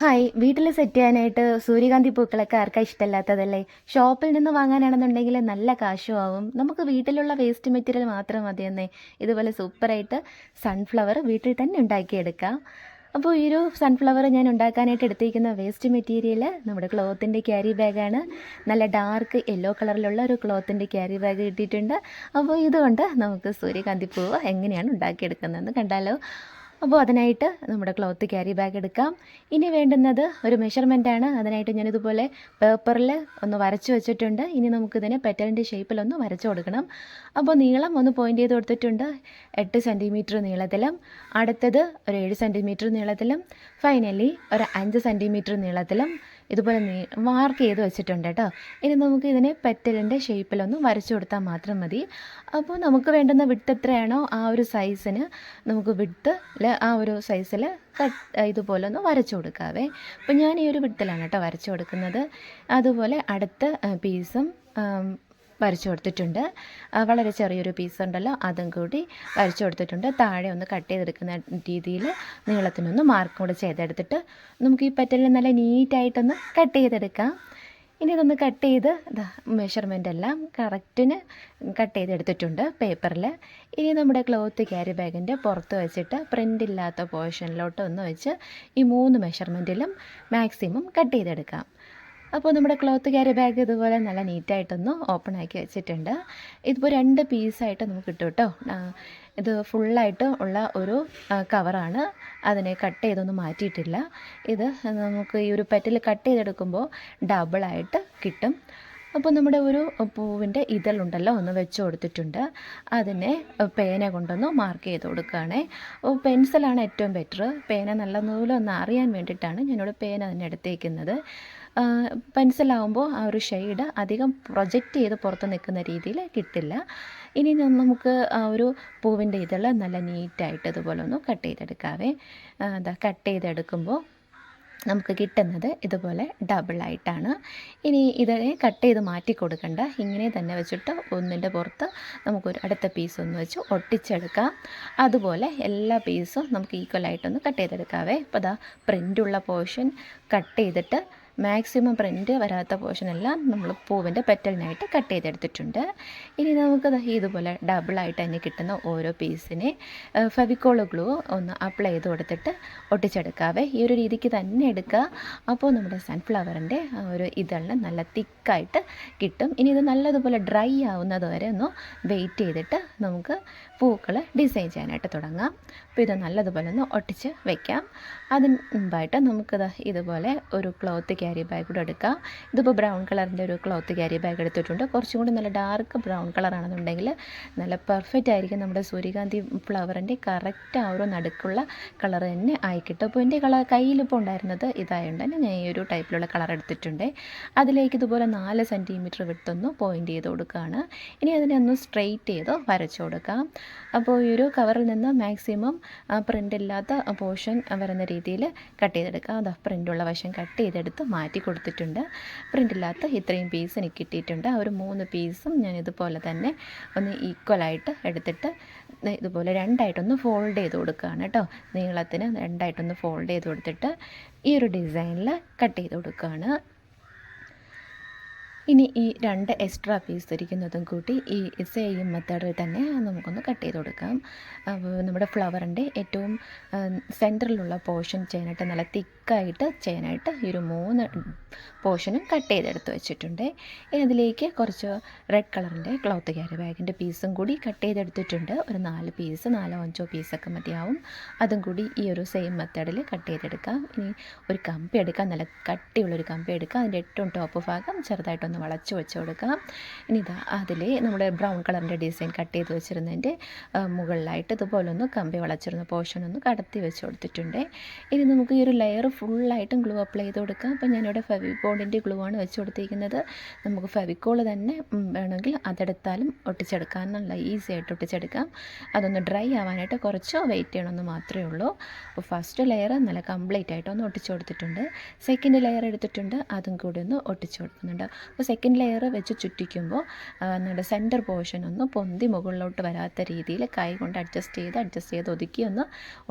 Hi, വീട്ടിൽ set ചെയ്യാനായിട്ട് സൂര്യകാന്തി പൂക്കളൊക്കെ ആർക്കാ ഇഷ്ടമല്ലാത്തതല്ലേ? ഷോപ്പിൽ നിന്ന് വാങ്ങാനാണെന്നുണ്ടെങ്കിൽ നല്ല കാശും ആവും. നമുക്ക് വീട്ടിലുള്ള വേസ്റ്റ് മെറ്റീരിയൽ മാത്രം മതിയെന്നേ. ഇതുപോലെ സൂപ്പറായിട്ട് സൺഫ്ലവർ വീട്ടിൽ തന്നെ ഉണ്ടാക്കിയെടുക്കാം. അപ്പോൾ ഈ ഒരു സൺഫ്ലവർ ഞാൻ ഉണ്ടാക്കാനായിട്ട് എടുത്തിരിക്കുന്ന വേസ്റ്റ് മെറ്റീരിയൽ നമ്മുടെ ക്ലോത്തിൻ്റെ ക്യാരി ബാഗാണ്. നല്ല ഡാർക്ക് യെല്ലോ കളറിലുള്ള ഒരു ക്ലോത്തിൻ്റെ ക്യാരി ബാഗ് കിട്ടിയിട്ടുണ്ട്. അപ്പോൾ ഇതുകൊണ്ട് നമുക്ക് സൂര്യകാന്തി പൂവ് എങ്ങനെയാണ് ഉണ്ടാക്കിയെടുക്കുന്നതെന്ന് കണ്ടാലോ. അപ്പോൾ അതിനായിട്ട് നമ്മുടെ ക്ലോത്ത് ക്യാരി ബാഗ് എടുക്കാം. ഇനി വേണ്ടുന്നത് ഒരു മെഷർമെൻറ്റാണ്. അതിനായിട്ട് ഞാനിതുപോലെ പേപ്പറിൽ ഒന്ന് വരച്ച് വെച്ചിട്ടുണ്ട്. ഇനി നമുക്കിതിനെ പെറ്റലിൻ്റെ ഷേപ്പിലൊന്ന് വരച്ച് കൊടുക്കണം. അപ്പോൾ നീളം ഒന്ന് പോയിൻ്റ് ചെയ്ത് കൊടുത്തിട്ടുണ്ട്. 8 സെൻറ്റിമീറ്റർ നീളത്തിലും, അടുത്തത് ഒരു 7 സെൻറ്റിമീറ്റർ നീളത്തിലും, ഫൈനലി ഒരു 5 സെൻറ്റിമീറ്റർ നീളത്തിലും ഇതുപോലെ മാർക്ക് ചെയ്ത് വെച്ചിട്ടുണ്ട് കേട്ടോ. ഇനി നമുക്ക് ഇതിനെ പെറ്റലിൻ്റെ ഷേപ്പിലൊന്ന് വരച്ചു കൊടുത്താൽ മാത്രം മതി. അപ്പോൾ നമുക്ക് വേണ്ടുന്ന വിഡ്ത്ത് എത്രയാണോ ആ ഒരു സൈസിന് നമുക്ക് വിഡ്ത്തിൽ ആ ഒരു സൈസിൽ ഇതുപോലെ ഒന്ന് വരച്ചു കൊടുക്കാവേ. അപ്പോൾ ഞാൻ ഈ ഒരു വിഡ്ത്തിലാണ് കേട്ടോ വരച്ചു കൊടുക്കുന്നത്. അതുപോലെ അടുത്ത പീസും വരച്ചു കൊടുത്തിട്ടുണ്ട്. വളരെ ചെറിയൊരു പീസ് ഉണ്ടല്ലോ, അതും കൂടി വരച്ചു കൊടുത്തിട്ടുണ്ട്. താഴെ ഒന്ന് കട്ട് ചെയ്തെടുക്കുന്ന രീതിയിൽ നീളത്തിനൊന്ന് മാർക്ക് കൂടെ ചെയ്തെടുത്തിട്ട് നമുക്ക് ഈ പെറ്റലിന് നല്ല നീറ്റായിട്ടൊന്ന് കട്ട് ചെയ്തെടുക്കാം. ഇനി ഇതൊന്ന് കട്ട് ചെയ്ത് മെഷർമെൻ്റ് എല്ലാം കറക്റ്റിന് കട്ട് ചെയ്തെടുത്തിട്ടുണ്ട് പേപ്പറിൽ. ഇനി നമ്മുടെ ക്ലോത്ത് ക്യാരി ബാഗിൻ്റെ പുറത്ത് വെച്ചിട്ട് പ്രിൻ്റ് ഇല്ലാത്ത പോർഷനിലോട്ട് ഒന്ന് വെച്ച് ഈ 3 മെഷർമെൻറ്റിലും മാക്സിമം കട്ട് ചെയ്തെടുക്കാം. അപ്പോൾ നമ്മുടെ ക്ലോത്ത് ക്യാരി ബാഗ് ഇതുപോലെ നല്ല നീറ്റായിട്ടൊന്ന് ഓപ്പൺ ആക്കി വെച്ചിട്ടുണ്ട്. ഇതിപ്പോൾ 2 പീസായിട്ട് നമുക്ക് കിട്ടും കേട്ടോ. ഇത് ഫുള്ളായിട്ട് ഉള്ള ഒരു കവറാണ്. അതിനെ കട്ട് ചെയ്തൊന്നും മാറ്റിയിട്ടില്ല. ഇത് നമുക്ക് ഈ ഒരു പെറ്റൽ കട്ട് ചെയ്തെടുക്കുമ്പോൾ ഡബിളായിട്ട് കിട്ടും. അപ്പോൾ നമ്മുടെ ഒരു പൂവിൻ്റെ ഇതളുണ്ടല്ലോ ഒന്ന് വെച്ച് കൊടുത്തിട്ടുണ്ട്. അതിനെ പേന കൊണ്ടൊന്ന് മാർക്ക് ചെയ്ത് കൊടുക്കുകയാണേ. പെൻസിലാണ് ഏറ്റവും ബെറ്റർ. പേന നല്ലതുപോലെ ഒന്ന് അറിയാൻ വേണ്ടിയിട്ടാണ് ഞാനിവിടെ പേന തന്നെ എടുത്തേക്കുന്നത്. പെൻസിലാവുമ്പോൾ ആ ഒരു ഷെയ്ഡ് അധികം പ്രൊജക്റ്റ് ചെയ്ത് പുറത്ത് നിൽക്കുന്ന രീതിയിൽ കിട്ടില്ല. ഇനി നമുക്ക് ആ ഒരു പൂവിൻ്റെ ഇതൾ നല്ല നീറ്റായിട്ട് ഇതുപോലെ ഒന്ന് കട്ട് ചെയ്തെടുക്കാവേ. കട്ട് ചെയ്തെടുക്കുമ്പോൾ നമുക്ക് കിട്ടുന്നത് ഇതുപോലെ ഡബിളായിട്ടാണ്. ഇനി ഇതിനെ കട്ട് ചെയ്ത് മാറ്റി കൊടുക്കണ്ട, ഇങ്ങനെ തന്നെ വെച്ചിട്ട് ഒന്നിൻ്റെ പുറത്ത് നമുക്കൊരു അടുത്ത പീസ് ഒന്ന് വെച്ച് ഒട്ടിച്ചെടുക്കാം. അതുപോലെ എല്ലാ പീസും നമുക്ക് ഈക്വലായിട്ടൊന്ന് കട്ട് ചെയ്തെടുക്കാവേ. അപ്പോൾ പ്രിൻ്റുള്ള പോർഷൻ കട്ട് ചെയ്തിട്ട് മാക്സിമം പ്രിൻ്റ് വരാത്ത പോർഷനെല്ലാം നമ്മൾ പൂവിൻ്റെ പെറ്റലിനായിട്ട് കട്ട് ചെയ്തെടുത്തിട്ടുണ്ട്. ഇനി നമുക്ക് ഇതുപോലെ ഡബിളായിട്ട് തന്നെ കിട്ടുന്ന ഓരോ പീസിനെ ഫെവിക്കോൾ ഗ്ലൂ ഒന്ന് അപ്ലൈ ചെയ്ത് കൊടുത്തിട്ട് ഒട്ടിച്ചെടുക്കാവേ. ഈ ഒരു രീതിക്ക് തന്നെ എടുക്കുക. അപ്പോൾ നമ്മുടെ സൺഫ്ലവറിൻ്റെ ഒരു ഇതളിന് നല്ല തിക്കായിട്ട് കിട്ടും. ഇനി ഇത് നല്ലതുപോലെ ഡ്രൈ ആവുന്നത് വരെ ഒന്ന് വെയിറ്റ് ചെയ്തിട്ട് നമുക്ക് പൂക്കൾ ഡിസൈൻ ചെയ്യാനായിട്ട് തുടങ്ങാം. അപ്പോൾ ഇത് നല്ലതുപോലെ ഒന്ന് ഒട്ടിച്ച് വയ്ക്കാം. അതിന് മുമ്പായിട്ട് നമുക്കിത് ഇതുപോലെ ഒരു ക്ലോത്ത് ക്യാരി ബാഗ് കൂടെ എടുക്കാം. ഇതിപ്പോൾ ബ്രൗൺ കളറിൻ്റെ ഒരു ക്ലോത്ത് ക്യാരി ബാഗ് എടുത്തിട്ടുണ്ട്. കുറച്ചും കൂടി നല്ല ഡാർക്ക് ബ്രൗൺ കളറാണെന്നുണ്ടെങ്കിൽ നല്ല പെർഫെക്റ്റ് ആയിരിക്കും. നമ്മുടെ സൂര്യകാന്തി ഫ്ലവറിൻ്റെ കറക്റ്റ് ആ ഒരു നടുക്കുള്ള കളർ തന്നെ ആയിക്കിട്ടും. അപ്പോൾ എൻ്റെ കയ്യിലിപ്പോൾ ഉണ്ടായിരുന്നത് ഇതായതുകൊണ്ട് തന്നെ ഞാൻ ഈ ഒരു ടൈപ്പിലുള്ള കളർ എടുത്തിട്ടുണ്ട്. അതിലേക്ക് ഇതുപോലെ 4 സെൻറ്റിമീറ്റർ വിട്ടൊന്ന് പോയിൻ്റ് ചെയ്ത് കൊടുക്കുകയാണ്. ഇനി അതിനെ ഒന്ന് സ്ട്രെയിറ്റ് ചെയ്ത് വരച്ചു കൊടുക്കാം. അപ്പോൾ ഈ ഒരു കവറിൽ നിന്ന് മാക്സിമം പ്രിൻ്റ് ഇല്ലാത്ത പോർഷൻ വരുന്ന രീതിയിൽ കട്ട് ചെയ്തെടുക്കാം. പ്രിൻ്റുള്ള വശം കട്ട് ചെയ്തെടുത്ത് മാറ്റി കൊടുത്തിട്ടുണ്ട്. പ്രിൻ്റില്ലാത്ത ഇത്രയും പീസ് എനിക്ക് കിട്ടിയിട്ടുണ്ട്. ആ ഒരു 3 പീസും ഞാൻ ഇതുപോലെ തന്നെ ഒന്ന് ഈക്വലായിട്ട് എടുത്തിട്ട് ഇതുപോലെ രണ്ടായിട്ടൊന്ന് ഫോൾഡ് ചെയ്ത് കൊടുക്കുകയാണ് കേട്ടോ. നീളത്തിന് രണ്ടായിട്ടൊന്ന് ഫോൾഡ് ചെയ്ത് കൊടുത്തിട്ട് ഈ ഒരു ഡിസൈനിൽ കട്ട് ചെയ്ത് കൊടുക്കുകയാണ്. ഇനി ഈ 2 എക്സ്ട്രാ പീസ് ഇരിക്കുന്നതും കൂട്ടി ഈ സെയിം മെത്തേഡിൽ തന്നെ നമുക്കൊന്ന് കട്ട് ചെയ്ത് കൊടുക്കാം. അപ്പോൾ നമ്മുടെ ഫ്ലവറിൻ്റെ ഏറ്റവും സെൻറ്ററിലുള്ള പോർഷൻ ചെയ്യാനായിട്ട് നല്ല തിക്കായിട്ട് ചെയ്യാനായിട്ട് ഈ ഒരു 3 പോർഷനും കട്ട് ചെയ്തെടുത്ത് വെച്ചിട്ടുണ്ട്. ഇനി അതിലേക്ക് കുറച്ച് റെഡ് കളറിൻ്റെ ക്ലോത്ത് ക്യാരി ബാഗിൻ്റെ പീസും കൂടി കട്ട് ചെയ്തെടുത്തിട്ടുണ്ട്. ഒരു 4 പീസ് 4-5 പീസൊക്കെ മതിയാവും. അതും കൂടി ഈ ഒരു സെയിം മെത്തേഡിൽ കട്ട് ചെയ്തെടുക്കാം. ഇനി ഒരു കമ്പി എടുക്കാം, നല്ല കട്ടിയുള്ളൊരു കമ്പി എടുക്കാം. അതിൻ്റെ ഏറ്റവും ടോപ്പ് ഭാഗം ചെറുതായിട്ടൊന്ന് വളച്ച് വെച്ച് കൊടുക്കാം. ഇനി അതിൽ നമ്മുടെ ബ്രൗൺ കളറിൻ്റെ ഡിസൈൻ കട്ട് ചെയ്ത് വെച്ചിരുന്നതിൻ്റെ മുകളിലായിട്ട് ഇതുപോലെ ഒന്ന് കമ്പി വളച്ചിരുന്ന പോർഷൻ ഒന്ന് കടത്തി വെച്ച് കൊടുത്തിട്ടുണ്ട്. ഇനി നമുക്ക് ഈ ഒരു ലെയർ ഫുള്ളായിട്ടും ഗ്ലൂ അപ്ലൈ ചെയ്ത് കൊടുക്കാം. അപ്പോൾ ഞാനിവിടെ ഫെവിക്കോളിൻ്റെ ഗ്ലൂ ആണ് വെച്ച് കൊടുത്തിരിക്കുന്നത്. നമുക്ക് ഫെവിക്കോൾ തന്നെ വേണമെങ്കിൽ അതെടുത്താലും ഒട്ടിച്ചെടുക്കാൻ നല്ല ഈസി ആയിട്ട് ഒട്ടിച്ചെടുക്കാം. അതൊന്ന് ഡ്രൈ ആവാനായിട്ട് കുറച്ച് വെയിറ്റ് ചെയ്യണമെന്ന് മാത്രമേ ഉള്ളൂ. അപ്പോൾ ഫസ്റ്റ് ലെയർ നല്ല കംപ്ലീറ്റ് ആയിട്ടൊന്ന് ഒട്ടിച്ച് കൊടുത്തിട്ടുണ്ട്. സെക്കൻഡ് ലെയർ എടുത്തിട്ടുണ്ട്, അതും കൂടി ഒന്ന് ഒട്ടിച്ച് കൊടുക്കുന്നുണ്ട്. അപ്പോൾ അപ്പോൾ സെക്കൻഡ് ലെയർ വെച്ച് ചുറ്റിക്കുമ്പോൾ നമ്മുടെ സെൻറ്റർ പോർഷൻ ഒന്ന് പൊന്തി മുകളിലോട്ട് വരാത്ത രീതിയിൽ കൈ കൊണ്ട് അഡ്ജസ്റ്റ് ചെയ്ത് ഒതുക്കി ഒന്ന്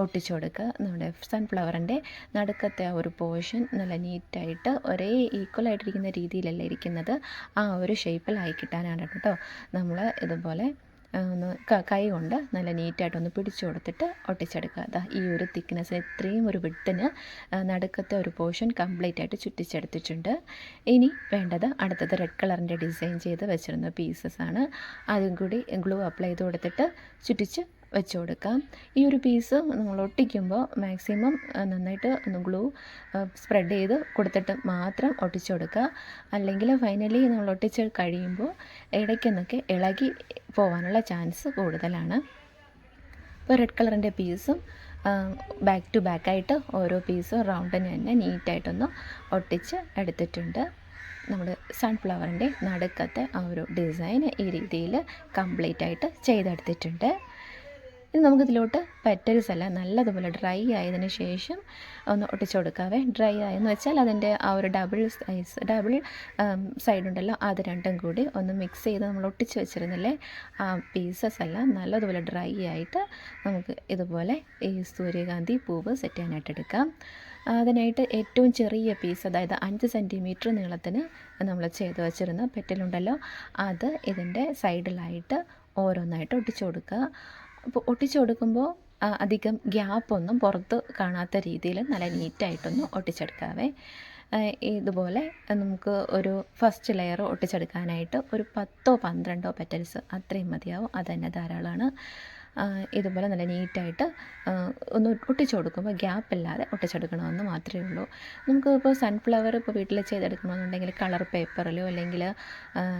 ഒട്ടിച്ചു കൊടുക്കുക. നമ്മുടെ സൺഫ്ലവറിൻ്റെ നടുക്കത്തെ ആ ഒരു പോർഷൻ നല്ല നീറ്റായിട്ട് ഒരേ ഈക്വലായിട്ടിരിക്കുന്ന രീതിയിലല്ല ഇരിക്കുന്നത്, ആ ഒരു ഷേപ്പിലായി കിട്ടാനാണ് കേട്ടോ നമ്മൾ ഇതുപോലെ ഒന്ന് കൈ കൊണ്ട് നല്ല നീറ്റായിട്ടൊന്ന് പിടിച്ചു കൊടുത്തിട്ട് ഒട്ടിച്ചെടുക്കുക. അതാ ഈ ഒരു തിക്നെസ്സിന് ഇത്രയും ഒരു വിട്ടിന് നടുക്കത്തെ ഒരു പോർഷൻ കംപ്ലീറ്റ് ആയിട്ട് ചുറ്റിച്ചെടുത്തിട്ടുണ്ട്. ഇനി വേണ്ടത് അടുത്തത് റെഡ് കളറിൻ്റെ ഡിസൈൻ ചെയ്ത് വെച്ചിരുന്ന പീസസ് ആണ്. അതും കൂടി ഗ്ലൂ അപ്ലൈ ചെയ്ത് കൊടുത്തിട്ട് ചുറ്റിച്ച് വെച്ച് കൊടുക്കാം. ഈ ഒരു പീസ് നമ്മൾ ഒട്ടിക്കുമ്പോൾ മാക്സിമം നന്നായിട്ട് ഒന്ന് ഗ്ലൂ സ്പ്രെഡ് ചെയ്ത് കൊടുത്തിട്ട് മാത്രം ഒട്ടിച്ചു കൊടുക്കുക. അല്ലെങ്കിൽ ഫൈനലി നമ്മൾ ഒട്ടിച്ച് കഴിയുമ്പോൾ ഇടയ്ക്കൊന്നൊക്കെ ഇളകി പോകാനുള്ള ചാൻസ് കൂടുതലാണ്. ഇപ്പോൾ റെഡ് കളറിൻ്റെ പീസും ബാക്ക് ടു ബാക്കായിട്ട് ഓരോ പീസും റൗണ്ടിന് തന്നെ നീറ്റായിട്ടൊന്ന് ഒട്ടിച്ച് എടുത്തിട്ടുണ്ട്. നമ്മുടെ സൺഫ്ലവറിൻ്റെ നടുക്കത്തെ ആ ഒരു ഡിസൈൻ ഈ രീതിയിൽ കംപ്ലീറ്റ് ആയിട്ട് ചെയ്തെടുത്തിട്ടുണ്ട്. ഇനി നമുക്കിതിലോട്ട് പെറ്റൽസ് എല്ലാം നല്ലതുപോലെ ഡ്രൈ ആയതിനു ശേഷം ഒന്ന് ഒട്ടിച്ചു കൊടുക്കാവേ. ഡ്രൈ ആയെന്ന് വെച്ചാൽ അതിൻ്റെ ആ ഒരു ഡബിൾ സൈഡ് ഉണ്ടല്ലോ, അത് രണ്ടും കൂടി ഒന്ന് മിക്സ് ചെയ്ത് നമ്മൾ ഒട്ടിച്ച് വെച്ചിരുന്നില്ലേ, ആ പീസസ് എല്ലാം നല്ലതുപോലെ ഡ്രൈ ആയിട്ട് നമുക്ക് ഇതുപോലെ ഈ സൂര്യകാന്തി പൂവ് സെറ്റ് ചെയ്യാനായിട്ട് എടുക്കാം. അതിനായിട്ട് ഏറ്റവും ചെറിയ പീസ്, അതായത് 5 സെൻറ്റിമീറ്റർ നീളത്തിന് നമ്മൾ ചെയ്ത് വെച്ചിരുന്ന പെറ്റലുണ്ടല്ലോ, അത് ഇതിൻ്റെ സൈഡിലായിട്ട് ഓരോന്നായിട്ട് ഒട്ടിച്ചു കൊടുക്കുക. അപ്പോൾ ഒട്ടിച്ചു കൊടുക്കുമ്പോൾ അധികം ഗ്യാപ്പൊന്നും പുറത്ത് കാണാത്ത രീതിയിൽ നല്ല നീറ്റായിട്ടൊന്ന് ഒട്ടിച്ചെടുക്കാവേ. ഇതുപോലെ നമുക്ക് ഒരു ഫസ്റ്റ് ലെയർ ഒട്ടിച്ചെടുക്കാനായിട്ട് ഒരു 10-12 പെറ്റൽസ് അത്രയും മതിയാവും, അത് തന്നെ ധാരാളമാണ്. ഇതുപോലെ നല്ല നീറ്റായിട്ട് ഒന്ന് ഒട്ടിച്ചു കൊടുക്കുമ്പോൾ ഗ്യാപ്പില്ലാതെ ഒട്ടിച്ചെടുക്കണമെന്ന് മാത്രമേ ഉള്ളൂ. നമുക്ക് ഇപ്പോൾ സൺഫ്ലവർ ഇപ്പോൾ വീട്ടിൽ ചെയ്തെടുക്കണമെന്നുണ്ടെങ്കിൽ കളർ പേപ്പറിലോ അല്ലെങ്കിൽ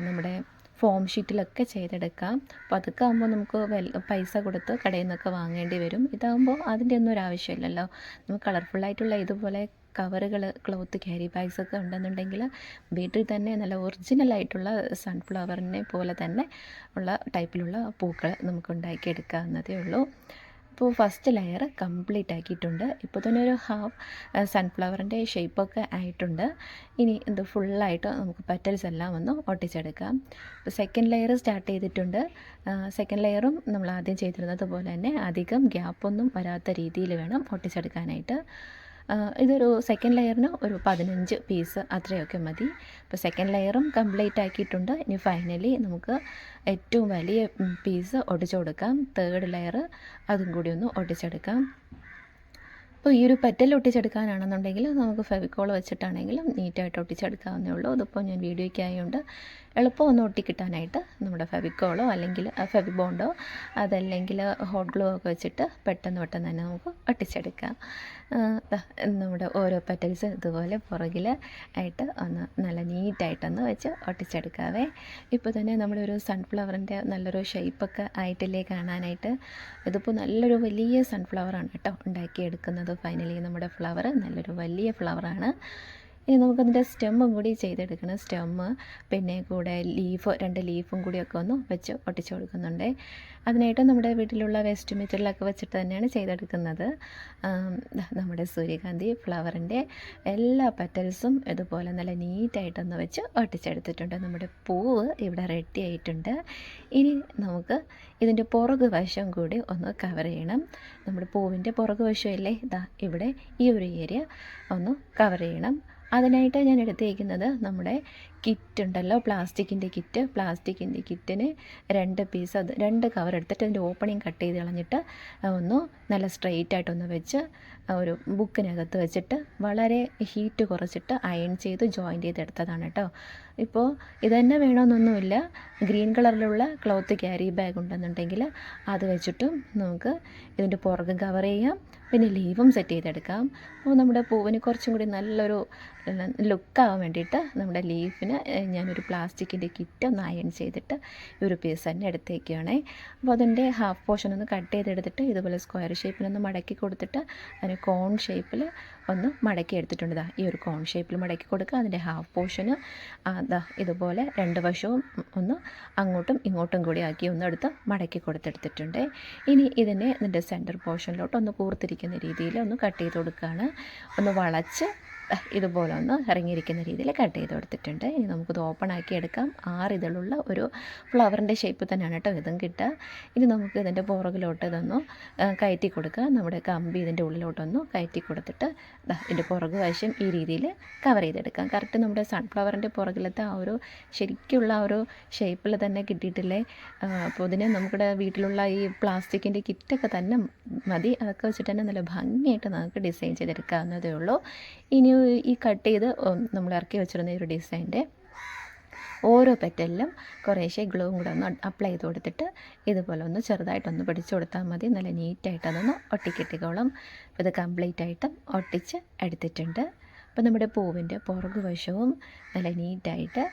നമ്മുടെ ഫോം ഷീറ്റിലൊക്കെ ചെയ്തെടുക്കാം. അപ്പോൾ അതൊക്കെ ആകുമ്പോൾ നമുക്ക് പൈസ കൊടുത്ത് കടയിൽ നിന്നൊക്കെ വാങ്ങേണ്ടി വരും. ഇതാകുമ്പോൾ അതിൻ്റെ ഒന്നും ഒരു ആവശ്യമില്ലല്ലോ. നമുക്ക് കളർഫുള്ളായിട്ടുള്ള ഇതുപോലെ കവറുകൾ, ക്ലോത്ത് ക്യാരി ബാഗ്സൊക്കെ ഉണ്ടെന്നുണ്ടെങ്കിൽ വീട്ടിൽ തന്നെ നല്ല ഒറിജിനലായിട്ടുള്ള സൺഫ്ലവറിനെ പോലെ തന്നെ ഉള്ള ടൈപ്പിലുള്ള പൂക്കൾ നമുക്ക് ഉണ്ടാക്കിയെടുക്കാവുന്നതേ ഉള്ളൂ. ഇപ്പോൾ ഫസ്റ്റ് ലെയർ കംപ്ലീറ്റ് ആക്കിയിട്ടുണ്ട്. ഇപ്പോൾ തന്നെ ഒരു ഹാഫ് സൺഫ്ലവറിൻ്റെ ഷേപ്പൊക്കെ ആയിട്ടുണ്ട്. ഇനി ഇത് ഫുള്ളായിട്ട് നമുക്ക് പെറ്റൽസ് എല്ലാം ഒന്ന് ഒട്ടിച്ചെടുക്കാം. ഇപ്പോൾ സെക്കൻഡ് ലെയർ സ്റ്റാർട്ട് ചെയ്തിട്ടുണ്ട്. സെക്കൻഡ് ലെയറും നമ്മൾ ആദ്യം ചെയ്തിരുന്നത് പോലെ തന്നെ അധികം ഗ്യാപ്പൊന്നും വരാത്ത രീതിയിൽ വേണം ഒട്ടിച്ചെടുക്കാനായിട്ട്. ഇതൊരു സെക്കൻഡ് ലെയറിന് ഒരു 15 പീസ് അത്രയൊക്കെ മതി. ഇപ്പോൾ സെക്കൻഡ് ലെയറും കംപ്ലീറ്റ് ആക്കിയിട്ടുണ്ട്. ഇനി ഫൈനലി നമുക്ക് ഏറ്റവും വലിയ പീസ് ഒട്ടിച്ചു കൊടുക്കാം. തേർഡ് ലെയർ അതും കൂടി ഒന്ന് ഒട്ടിച്ചെടുക്കാം. അപ്പോൾ ഈ ഒരു പെറ്റൽ ഒട്ടിച്ചെടുക്കാനാണെന്നുണ്ടെങ്കിൽ നമുക്ക് ഫെവിക്കോൾ വെച്ചിട്ടാണെങ്കിലും നീറ്റായിട്ട് ഒട്ടിച്ചെടുക്കാവുന്നേ ഉള്ളൂ. അതിപ്പോൾ ഞാൻ വീഡിയോയ്ക്കായതുകൊണ്ട് എളുപ്പം ഒന്ന് ഒട്ടിക്കിട്ടാനായിട്ട് നമ്മുടെ ഫെവിക്കോളോ അല്ലെങ്കിൽ ഫെവിബോണ്ടോ അതല്ലെങ്കിൽ ഹോട്ട് ഗ്ലൂ ഒക്കെ വെച്ചിട്ട് പെട്ടെന്ന് തന്നെ നമുക്ക് ഒട്ടിച്ചെടുക്കാം. നമ്മുടെ ഓരോ പെറ്റൽസ് ഇതുപോലെ പുറകിൽ ആയിട്ട് ഒന്ന് നല്ല നീറ്റായിട്ടൊന്ന് വെച്ച് ഒട്ടിച്ചെടുക്കാവേ. ഇപ്പോൾ തന്നെ നമ്മുടെ ഒരു സൺഫ്ലവറിൻ്റെ നല്ലൊരു ഷേപ്പൊക്കെ ആയിട്ടില്ലേ കാണാനായിട്ട്. ഇതിപ്പോൾ നല്ലൊരു വലിയ സൺഫ്ലവറാണ് കേട്ടോ ഉണ്ടാക്കിയെടുക്കുന്നത്. ഫൈനലി നമ്മുടെ ഫ്ലവർ നല്ലൊരു വലിയ ഫ്ലവറാണ്. ഇനി നമുക്കതിൻ്റെ സ്റ്റെമ്മും കൂടി ചെയ്തെടുക്കണം. സ്റ്റെമ്മ് പിന്നെ കൂടെ ലീഫ്, 2 ലീഫും കൂടിയൊക്കെ ഒന്ന് വെച്ച് ഒട്ടിച്ചു കൊടുക്കുന്നുണ്ട്. അതിനായിട്ട് നമ്മുടെ വീട്ടിലുള്ള വേസ്റ്റ് മെറ്റീരിയലൊക്കെ വെച്ചിട്ട് തന്നെയാണ് ചെയ്തെടുക്കുന്നത്. നമ്മുടെ സൂര്യകാന്തി ഫ്ലവറിൻ്റെ എല്ലാ പെറ്റൽസും ഇതുപോലെ നല്ല നീറ്റായിട്ടൊന്ന് വെച്ച് ഒട്ടിച്ചെടുത്തിട്ടുണ്ട്. നമ്മുടെ പൂവ് ഇവിടെ റെഡി ആയിട്ടുണ്ട്. ഇനി നമുക്ക് ഇതിൻ്റെ പുറകു വശം കൂടി ഒന്ന് കവർ ചെയ്യണം. നമ്മുടെ പൂവിൻ്റെ പുറകു വശമല്ലേ, ഇതാ ഇവിടെ ഈ ഒരു ഏരിയ ഒന്ന് കവർ ചെയ്യണം. അതിനായിട്ട് ഞാൻ എടുത്തേക്കുന്നത് നമ്മുടെ കിറ്റ് ഉണ്ടല്ലോ, പ്ലാസ്റ്റിക്കിൻ്റെ കിറ്റിന് 2 പീസ്, അത് 2 കവർ എടുത്തിട്ട് അതിൻ്റെ ഓപ്പണിങ് കട്ട് ചെയ്ത് കളഞ്ഞിട്ട് ഒന്ന് നല്ല സ്ട്രെയിറ്റ് ആയിട്ടൊന്ന് വെച്ച് ഒരു ബുക്കിനകത്ത് വെച്ചിട്ട് വളരെ ഹീറ്റ് കുറച്ചിട്ട് അയൺ ചെയ്ത് ജോയിൻ്റ് ചെയ്തെടുത്തതാണ് കേട്ടോ. ഇപ്പോൾ ഇതന്നെ വേണമെന്നൊന്നുമില്ല. ഗ്രീൻ കളറിലുള്ള ക്ലോത്ത് ക്യാരി ബാഗ് ഉണ്ടെന്നുണ്ടെങ്കിൽ അത് വെച്ചിട്ടും നമുക്ക് ഇതിൻ്റെ പുറകും കവർ ചെയ്യാം. പിന്നെ ലീവും സെറ്റ് ചെയ്തെടുക്കാം. അപ്പോൾ നമ്മുടെ പൂവിന് കുറച്ചും കൂടി നല്ലൊരു ലുക്കാവാൻ വേണ്ടിയിട്ട് നമ്മുടെ ലീഫിന് ഞാനൊരു പ്ലാസ്റ്റിക്കിൻ്റെ കിറ്റ് ഒന്ന് അയൺ ചെയ്തിട്ട് ഒരു പീസ് തന്നെ എടുത്തേക്കുകയാണേ. അപ്പോൾ അതിൻ്റെ ഹാഫ് പോർഷൻ ഒന്ന് കട്ട് ചെയ്തെടുത്തിട്ട് ഇതുപോലെ സ്ക്വയർ ഷേപ്പിനൊന്ന് മടക്കി കൊടുത്തിട്ട് അതിന് കോൺ ഷേപ്പിൽ ഒന്ന് മടക്കി എടുത്തിട്ടുണ്ട്. ഈ ഒരു കോൺ ഷേപ്പിൽ മടക്കി കൊടുക്കുക. അതിൻ്റെ ഹാഫ് പോർഷന് ഇതുപോലെ 2 വശവും ഒന്ന് അങ്ങോട്ടും ഇങ്ങോട്ടും കൂടി ആക്കി ഒന്നെടുത്ത് മടക്കി കൊടുത്തെടുത്തിട്ടുണ്ട്. ഇനി ഇതിൻ്റെ സെൻറ്റർ പോർഷനിലോട്ട് ഒന്ന് കൂർത്തിരിക്കുന്ന രീതിയിൽ ഒന്ന് കട്ട് ചെയ്ത് കൊടുക്കുകയാണ്. ഒന്ന് വളച്ച് ഇതുപോലെ ഒന്ന് ഇറങ്ങിയിരിക്കുന്ന രീതിയിൽ കട്ട് ചെയ്ത് കൊടുത്തിട്ടുണ്ട്. ഇനി നമുക്കിത് ഓപ്പൺ ആക്കി എടുക്കാം. 6 ഇതളുള്ള ഒരു ഫ്ലവറിൻ്റെ ഷേപ്പ് തന്നെയാണ് കേട്ടോ ഇതും കിട്ടുക. ഇനി നമുക്ക് ഇതിൻ്റെ പുറകിലോട്ട് ഇതൊന്ന് കയറ്റി കൊടുക്കുക. നമ്മുടെ കമ്പി ഇതിൻ്റെ ഉള്ളിലോട്ടൊന്ന് കയറ്റി കൊടുത്തിട്ട് ഇതിൻ്റെ പുറകു വശം ഈ രീതിയിൽ കവർ ചെയ്തെടുക്കാം. കറക്റ്റ് നമ്മുടെ സൺഫ്ലവറിൻ്റെ പുറകിലത്തെ ആ ഒരു ശരിക്കുള്ള ആ ഒരു ഷേപ്പിൽ തന്നെ കിട്ടിയിട്ടില്ലേ. അപ്പോൾ ഇതിന് നമ്മുടെ വീട്ടിലുള്ള ഈ പ്ലാസ്റ്റിക്കിൻ്റെ കിറ്റൊക്കെ തന്നെ മതി. അതൊക്കെ വെച്ചിട്ട് തന്നെ നല്ല ഭംഗിയായിട്ട് നമുക്ക് ഡിസൈൻ ചെയ്തെടുക്കാവുന്നതേ ഉള്ളൂ. ഇനി ഈ കട്ട് ചെയ്ത് നമ്മൾ ഇറക്കി വെച്ചിരുന്ന ഈ ഒരു ഡിസൈൻ്റെ ഓരോ പെറ്റലിലും കുറേശ്ശെ ഗ്ലൂവും കൂടെ ഒന്ന് അപ്ലൈ ചെയ്ത് കൊടുത്തിട്ട് ഇതുപോലെ ഒന്ന് ചെറുതായിട്ടൊന്ന് പിടിച്ചു കൊടുത്താൽ മതി. നല്ല നീറ്റായിട്ട് അതൊന്ന് ഒട്ടിക്കിട്ടിക്കോളും. അപ്പോൾ ഇത് കംപ്ലീറ്റ് ആയിട്ടും ഒട്ടിച്ച് എടുത്തിട്ടുണ്ട്. അപ്പോൾ നമ്മുടെ പൂവിൻ്റെ പുറകു വശവും നല്ല നീറ്റായിട്ട്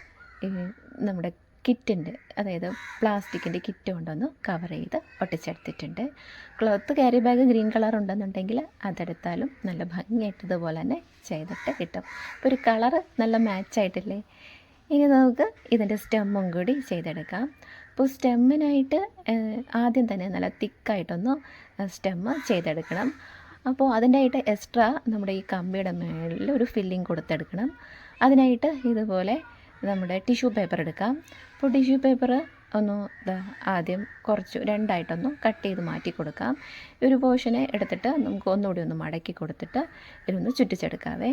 നമ്മുടെ കിറ്റിൻ്റെ, അതായത് പ്ലാസ്റ്റിക്കിൻ്റെ കിറ്റ് കൊണ്ടൊന്ന് കവർ ചെയ്ത് ഒട്ടിച്ചെടുത്തിട്ടുണ്ട്. Cloth carry bag green colour ഉണ്ടെന്നുണ്ടെങ്കിൽ അതെടുത്താലും നല്ല ഭംഗിയായിട്ട് ഇതുപോലെ തന്നെ ചെയ്തിട്ട് കിട്ടും. അപ്പോൾ ഒരു കളറ് നല്ല മാച്ചായിട്ടില്ലേ. ഇനി നമുക്ക് ഇതിൻ്റെ സ്റ്റെമ്മും കൂടി ചെയ്തെടുക്കാം. അപ്പോൾ സ്റ്റെമ്മിനായിട്ട് ആദ്യം തന്നെ നല്ല തിക്കായിട്ടൊന്ന് സ്റ്റെമ്മ് ചെയ്തെടുക്കണം. അപ്പോൾ അതിനായിട്ട് എക്സ്ട്രാ നമ്മുടെ ഈ കമ്പിയുടെ മേളിൽ ഒരു ഫില്ലിങ് കൊടുത്തെടുക്കണം. അതിനായിട്ട് ഇതുപോലെ നമ്മുടെ ടിഷ്യൂ പേപ്പർ എടുക്കാം. അപ്പോൾ ടിഷ്യൂ പേപ്പർ ഒന്ന് ആദ്യം കുറച്ച് രണ്ടായിട്ടൊന്ന് കട്ട് ചെയ്ത് മാറ്റി കൊടുക്കാം. ഒരു പോർഷനെ എടുത്തിട്ട് നമുക്ക് ഒന്നുകൂടി ഒന്ന് മടക്കി കൊടുത്തിട്ട് ഇതൊന്ന് ചുറ്റിച്ചെടുക്കാവേ.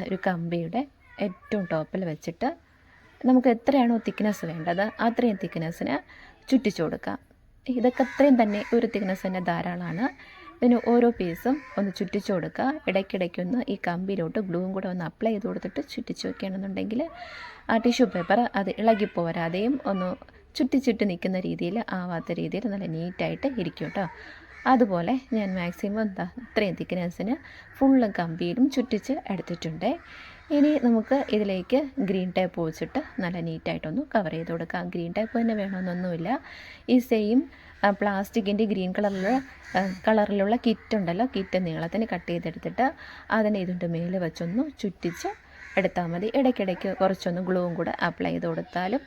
ഒരു കമ്പിയുടെ ഏറ്റവും ടോപ്പിൽ വെച്ചിട്ട് നമുക്ക് എത്രയാണോ തിക്നെസ് വേണ്ടത് അത്രയും തിക്നെസ്സിന് ചുറ്റിച്ചു കൊടുക്കാം. ഇതൊക്കെ അത്രയും തന്നെ ഒരു തിക്നെസ് തന്നെ ധാരാളമാണ്. ഇതിന് ഓരോ പീസും ഒന്ന് ചുറ്റിച്ചു കൊടുക്കുക. ഇടയ്ക്കിടയ്ക്കൊന്ന് ഈ കമ്പിയിലോട്ട് ഗ്ലൂവും കൂടെ ഒന്ന് അപ്ലൈ ചെയ്ത് കൊടുത്തിട്ട് ചുറ്റിച്ച് വയ്ക്കുകയാണെന്നുണ്ടെങ്കിൽ ആ ടിഷ്യൂ പേപ്പർ അത് ഇളകിപ്പോരാതെയും ഒന്ന് ചുറ്റി നിൽക്കുന്ന രീതിയിൽ ആവാത്ത രീതിയിൽ നല്ല നീറ്റായിട്ട് ഇരിക്കും കേട്ടോ. അതുപോലെ ഞാൻ മാക്സിമം ഇത്രയും തിക്നെസ്സിന് ഫുള്ളും കമ്പിയിലും ചുറ്റിച്ച് എടുത്തിട്ടുണ്ട്. ഇനി നമുക്ക് ഇതിലേക്ക് ഗ്രീൻ ടേപ്പ് വെച്ചിട്ട് നല്ല നീറ്റായിട്ടൊന്ന് കവർ ചെയ്ത് കൊടുക്കാം. ഗ്രീൻ ടേപ്പ് തന്നെ വേണമെന്നൊന്നുമില്ല. ഈ സെയിം പ്ലാസ്റ്റിക്കിൻ്റെ ഗ്രീൻ കളറിലുള്ള കിറ്റ് ഉണ്ടല്ലോ, കിറ്റ് നീളത്തിന് കട്ട് ചെയ്തെടുത്തിട്ട് അതിനെ ഇതിൻ്റെ മേലെ വെച്ചൊന്ന് ചുറ്റിച്ച് എടുത്താൽ മതി. ഇടയ്ക്കിടയ്ക്ക് കുറച്ചൊന്ന് ഗ്ലൂവും കൂടെ അപ്ലൈ ചെയ്ത് കൊടുത്താലും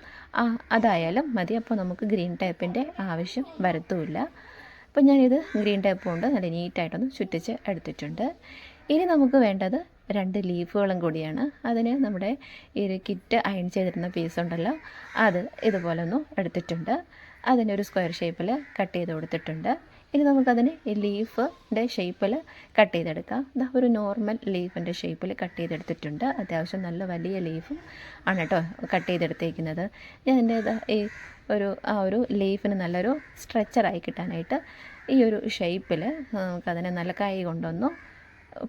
അതായാലും മതി. അപ്പോൾ നമുക്ക് ഗ്രീൻ ടേപ്പിൻ്റെ ആവശ്യം വരത്തുമില്ല. അപ്പോൾ ഞാനിത് ഗ്രീൻ ടേപ്പ് കൊണ്ട് നല്ല നീറ്റായിട്ടൊന്ന് ചുറ്റിച്ച് എടുത്തിട്ടുണ്ട്. ഇനി നമുക്ക് വേണ്ടത് 2 ലീഫുകളും കൂടിയാണ്. അതിന് നമ്മുടെ ഈ ഒരു കിറ്റ് അയൺ ചെയ്തിരുന്ന പീസ് ഉണ്ടല്ലോ അത് ഇതുപോലെ ഒന്ന് എടുത്തിട്ടുണ്ട്. അതിനൊരു സ്ക്വയർ ഷേപ്പിൽ കട്ട് ചെയ്ത് കൊടുത്തിട്ടുണ്ട്. ഇനി നമുക്കതിന് ഈ ലീഫിൻ്റെ ഷേപ്പിൽ കട്ട് ചെയ്തെടുക്കാം. ഒരു നോർമൽ ലീഫിൻ്റെ ഷേപ്പിൽ കട്ട് ചെയ്തെടുത്തിട്ടുണ്ട്. അത്യാവശ്യം നല്ല വലിയ ലീഫും ആണ് കേട്ടോ കട്ട് ചെയ്തെടുത്തേക്കുന്നത്. ഞാൻ എൻ്റെ ഈ ഒരു ലീഫിന് നല്ലൊരു സ്ട്രെച്ചറായി കിട്ടാനായിട്ട് ഈ ഒരു ഷേപ്പിൽ നമുക്കതിനെ നല്ല കൈ കൊണ്ടൊന്ന്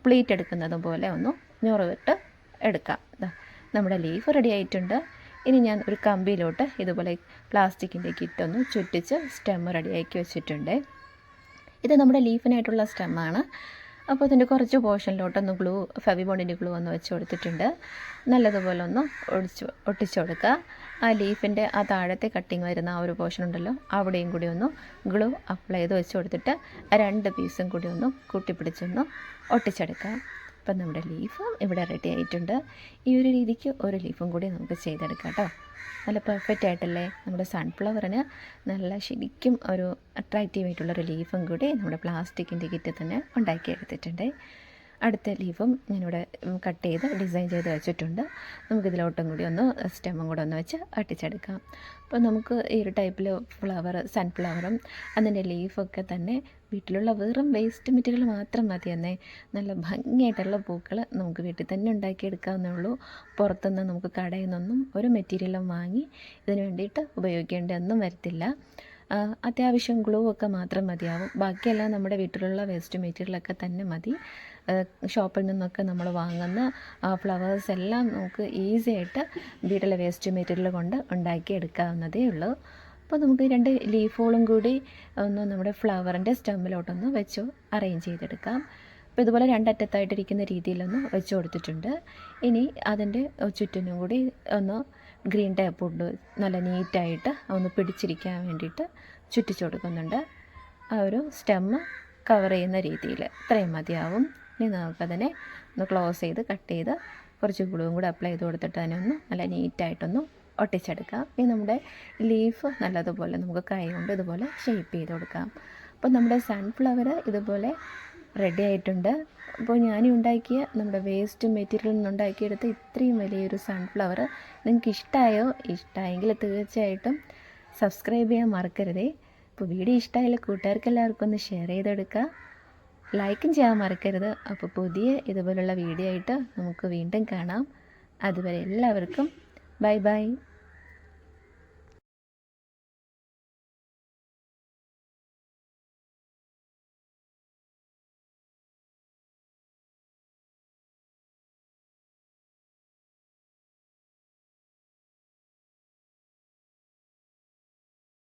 പ്ലീറ്റ് എടുക്കുന്നത് പോലെ ഒന്ന് ഞൊറിവിട്ട് എടുക്കാം. നമ്മുടെ ലീഫ് റെഡി ആയിട്ടുണ്ട്. ഇനി ഞാൻ ഒരു കമ്പിയിലോട്ട് ഇതുപോലെ പ്ലാസ്റ്റിക്കിൻ്റെ കിറ്റൊന്ന് ചുറ്റിച്ച് സ്റ്റെമ്മ് റെഡിയാക്കി വെച്ചിട്ടുണ്ട്. ഇത് നമ്മുടെ ലീഫിനായിട്ടുള്ള സ്റ്റെമ്മാണ്. അപ്പോൾ ഇതിൻ്റെ കുറച്ച് പോർഷനിലോട്ടൊന്ന് ഫെവിബോണ്ടിൻ്റെ ഗ്ലൂ ഒന്ന് വെച്ച് കൊടുത്തിട്ടുണ്ട്. നല്ലതുപോലെ ഒന്ന് ഒട്ടിച്ചു കൊടുക്കുക. ആ ലീഫിൻ്റെ ആ താഴത്തെ കട്ടിങ് വരുന്ന ആ ഒരു പോർഷൻ ഉണ്ടല്ലോ അവിടെയും കൂടി ഒന്ന് ഗ്ലൂ അപ്ലൈ ചെയ്ത് വെച്ച് കൊടുത്തിട്ട് 2 പീസും കൂടി ഒന്ന് കൂട്ടിപ്പിടിച്ചൊന്ന് ഒട്ടിച്ചെടുക്കാം. അപ്പം നമ്മുടെ ലീഫ് ഇവിടെ റെഡി ആയിട്ടുണ്ട്. ഈ ഒരു രീതിക്ക് ഒരു ലീഫും കൂടി നമുക്ക് ചെയ്തെടുക്കാം കേട്ടോ. നല്ല പെർഫെക്റ്റ് ആയിട്ടല്ലേ. നമ്മുടെ സൺഫ്ലവറിന് നല്ല ശരിക്കും ഒരു അട്രാക്റ്റീവ് ആയിട്ടുള്ളൊരു ലീഫും കൂടി നമ്മുടെ പ്ലാസ്റ്റിക്കിൻ്റെ കിറ്റ് തന്നെ ഉണ്ടാക്കിയെടുത്തിട്ടുണ്ട്. അടുത്ത ലീഫും ഞാനിവിടെ കട്ട് ചെയ്ത് ഡിസൈൻ ചെയ്ത് വെച്ചിട്ടുണ്ട്. നമുക്കിതിലോട്ടും കൂടി ഒന്ന് സ്റ്റെമ്മും കൂടെ ഒന്ന് വെച്ച് ഒട്ടിച്ചെടുക്കാം. അപ്പോൾ നമുക്ക് ഈ ഒരു ടൈപ്പിൽ സൺഫ്ലവറും അതിൻ്റെ ലീഫൊക്കെ തന്നെ വീട്ടിലുള്ള വെറും വേസ്റ്റ് മെറ്റീരിയൽ മാത്രം മതി എന്നേ. നല്ല ഭംഗിയായിട്ടുള്ള പൂക്കൾ നമുക്ക് വീട്ടിൽ തന്നെ ഉണ്ടാക്കിയെടുക്കാവുന്നേ ഉള്ളൂ. പുറത്തുനിന്ന് നമുക്ക് കടയിൽ നിന്നൊന്നും ഒരു മെറ്റീരിയലും വാങ്ങി ഇതിന് വേണ്ടിയിട്ട് ഉപയോഗിക്കേണ്ടതൊന്നും വരത്തില്ല. അത്യാവശ്യം ഗ്ലൂ ഒക്കെ മാത്രം മതിയാവും. ബാക്കിയെല്ലാം നമ്മുടെ വീട്ടിലുള്ള വേസ്റ്റ് മെറ്റീരിയലൊക്കെ തന്നെ മതി. ഷോപ്പിൽ നിന്നൊക്കെ നമ്മൾ വാങ്ങുന്ന ഫ്ലവേഴ്സ് എല്ലാം നമുക്ക് ഈസി ആയിട്ട് വീട്ടിലെ വേസ്റ്റ് മെറ്റീരിയൽ കൊണ്ട് ഉണ്ടാക്കിയെടുക്കാവുന്നതേ ഉള്ളൂ. അപ്പോൾ നമുക്ക് 2 ലീഫുകളും കൂടി ഒന്ന് നമ്മുടെ ഫ്ലവറിൻ്റെ സ്റ്റെമ്മിലോട്ടൊന്ന് വെച്ച് അറേഞ്ച് ചെയ്തെടുക്കാം. അപ്പോൾ ഇതുപോലെ 2 അറ്റത്തായിട്ടിരിക്കുന്ന രീതിയിലൊന്ന് വെച്ച് കൊടുത്തിട്ടുണ്ട്. ഇനി അതിൻ്റെ ചുറ്റിനും കൂടി ഒന്ന് ഗ്രീൻ ടേപ്പ് കൊണ്ട് നല്ല നീറ്റായിട്ട് ഒന്ന് പിടിച്ചിരിക്കാൻ വേണ്ടിയിട്ട് ചുറ്റിച്ചു കൊടുക്കുന്നുണ്ട്. ആ ഒരു സ്റ്റെമ്മ് കവർ ചെയ്യുന്ന രീതിയിൽ ഇത്രയും മതിയാവും. ഇനി നമുക്കതിനെ ഒന്ന് ക്ലോസ് ചെയ്ത് കട്ട് ചെയ്ത് കുറച്ച് ഗ്ലൂവും കൂടെ അപ്ലൈ ചെയ്ത് കൊടുത്തിട്ട് അതിനെ ഒന്ന് നല്ല നീറ്റായിട്ടൊന്ന് ഒട്ടിച്ചെടുക്കാം. ഇനി നമ്മുടെ ലീഫ് നല്ലതുപോലെ നമുക്ക് കൈ കൊണ്ട് ഇതുപോലെ ഷേപ്പ് ചെയ്ത് കൊടുക്കാം. അപ്പോൾ നമ്മുടെ സൺഫ്ലവർ ഇതുപോലെ റെഡി ആയിട്ടുണ്ട്. അപ്പോൾ ഞാൻ ഉണ്ടാക്കിയ നമ്മുടെ വേസ്റ്റ് മെറ്റീരിയലിൽ നിന്നുണ്ടാക്കിയെടുത്ത ഇത്രയും വലിയൊരു സൺഫ്ലവർ നിങ്ങൾക്ക് ഇഷ്ടമായോ? ഇഷ്ടമായെങ്കിൽ തീർച്ചയായിട്ടും സബ്സ്ക്രൈബ് ചെയ്യാൻ മറക്കരുതേ. അപ്പോൾ വീഡിയോ ഇഷ്ടമായാൽ കൂട്ടുകാർക്ക് എല്ലാവർക്കും ഒന്ന് ഷെയർ ചെയ്തെടുക്കുക, ലൈക്കും ചെയ്യാൻ മറക്കരുത്. അപ്പോൾ പുതിയ ഇതുപോലുള്ള വീഡിയോ ആയിട്ട് നമുക്ക് വീണ്ടും കാണാം. അതുവരെ എല്ലാവർക്കും ബൈ ബൈ.